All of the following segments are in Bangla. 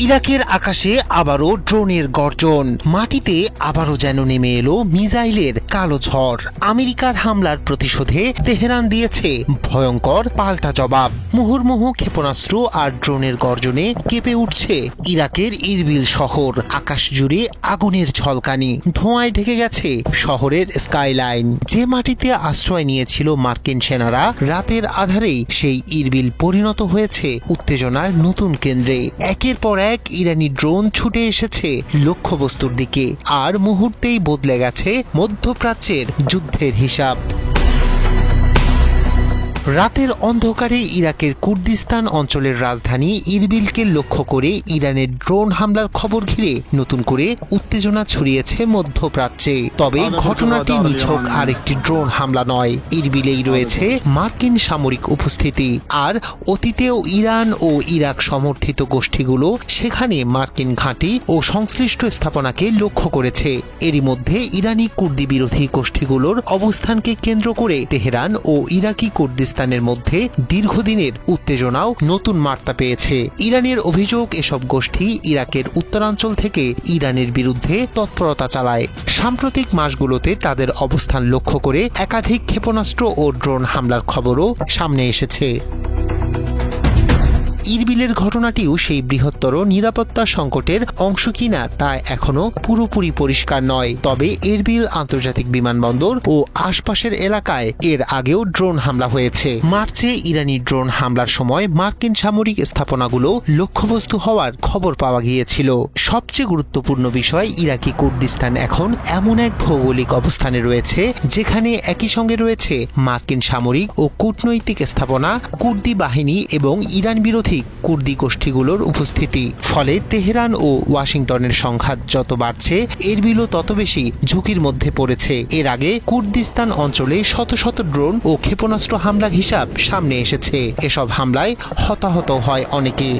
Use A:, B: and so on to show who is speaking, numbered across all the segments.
A: ইরাকের আকাশে আবারও ড্রোনের গর্জন, মাটিতে আবারও যেন নেমে এলো মিসাইলের কালো ঝড়। আমেরিকার হামলার প্রতিশোধে তেহরান দিয়েছে ভয়ঙ্কর পাল্টা জবাব। মুহুর্মুহু ক্ষেপণাস্ত্র আর ড্রোনের গর্জনে কেঁপে উঠছে ইরাকের ইরবিল শহর। আকাশ জুড়ে আগুনের ঝলকানি, ধোঁয়ায় ঢেকে গেছে শহরের স্কাইলাইন। যে মাটিতে আশ্রয় নিয়েছিল মার্কিন সেনারা, রাতের আধারেই সেই ইরবিল পরিণত হয়েছে উত্তেজনার নতুন কেন্দ্রে। একের পর এক ইরানি ড্রোন ছুটে এসেছে লক্ষ্যবস্তুর দিকে, আর মুহূর্তেই বদলে গেছে মধ্যপ্রাচ্যের যুদ্ধের হিসাব। রাতের অন্ধকারে ইরাকের কুর্দিস্তান অঞ্চলের রাজধানী ইরবিলকে লক্ষ্য করে ইরানের ড্রোন হামলার খবর ঘিরে নতুন করে উত্তেজনা ছড়িয়েছে মধ্যপ্রাচ্যে। তবে ঘটনাটি নিছক আরেকটি ড্রোন হামলা নয়, ইরবিলেই রয়েছে মার্কিন সামরিক উপস্থিতি। আর অতীতেও ইরান ও ইরাক সমর্থিত গোষ্ঠীগুলো সেখানে মার্কিন ঘাঁটি ও সংশ্লিষ্ট স্থাপনাকে লক্ষ্য করেছে। এরই মধ্যে ইরানি কুর্দি বিরোধী গোষ্ঠীগুলোর অবস্থানকে কেন্দ্র করে তেহরান ও ইরাকি কুর্দিস্তানের মধ্যে দীর্ঘদিনের উত্তেজনাও নতুন মাত্রা পেয়েছে। ইরানের অভিযোগ, এসব গোষ্ঠী ইরাকের উত্তরাঞ্চল থেকে ইরানের বিরুদ্ধে তৎপরতা চালায়। সাম্প্রতিক মাসগুলোতে তাদের অবস্থান লক্ষ্য করে একাধিক ক্ষেপণাস্ত্র ও ড্রোন হামলার খবরও সামনে এসেছে। ইরবিলের ঘটনাটিও সেই বৃহত্তর নিরাপত্তা সংকটের অংশ কিনা তা এখনো পুরোপুরি পরিষ্কার নয়। তবে এরবিল আন্তর্জাতিক বিমানবন্দর ও আশপাশের এলাকায় এর আগেও ড্রোন হামলা হয়েছে। মার্চে ইরানি ড্রোন হামলার সময় মার্কিন সামরিক স্থাপনাগুলো লক্ষ্যবস্তু হওয়ার খবর পাওয়া গিয়েছিল। সবচেয়ে গুরুত্বপূর্ণ বিষয়, ইরাকি কুর্দিস্তান এখন এমন এক ভৌগোলিক অবস্থানে রয়েছে যেখানে একই সঙ্গে রয়েছে মার্কিন সামরিক ও কূটনৈতিক স্থাপনা, কুর্দি বাহিনী এবং ইরান বিরোধী কুর্দি গোষ্ঠীগুলোর উপস্থিতি। ফলে তেহরান ও ওয়াশিংটনের সংঘাত যত বাড়ছে, এরবিলও তত বেশি ঝুঁকির মধ্যে পড়েছে। এর আগে কুর্দিস্তান অঞ্চলে শত শত ড্রোন ও ক্ষেপণাস্ত্র হামলার হিসাব সামনে এসেছে। এসব হামলায় হতাহত হয় অনেকে।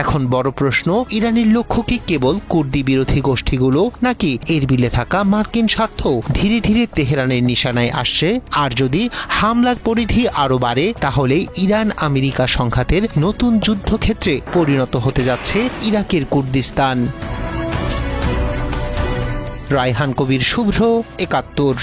A: এখন বড় প্রশ্ন, ইরানের লক্ষ্য কি কেবল কুর্দি বিরোধী গোষ্ঠীগুলো, নাকি এরবিলে থাকা মার্কিন স্বার্থ ধীরে ধীরে তেহরানের নিশানায় আসছে? আর যদি হামলার পরিধি আরো বাড়ে, তাহলে ইরান আমেরিকা সংঘাতের নতুন যুদ্ধক্ষেত্রে পরিণত হতে যাচ্ছে ইরাকের কুর্দিস্তান। রায়হান কবির, শুভ্র, ৭১।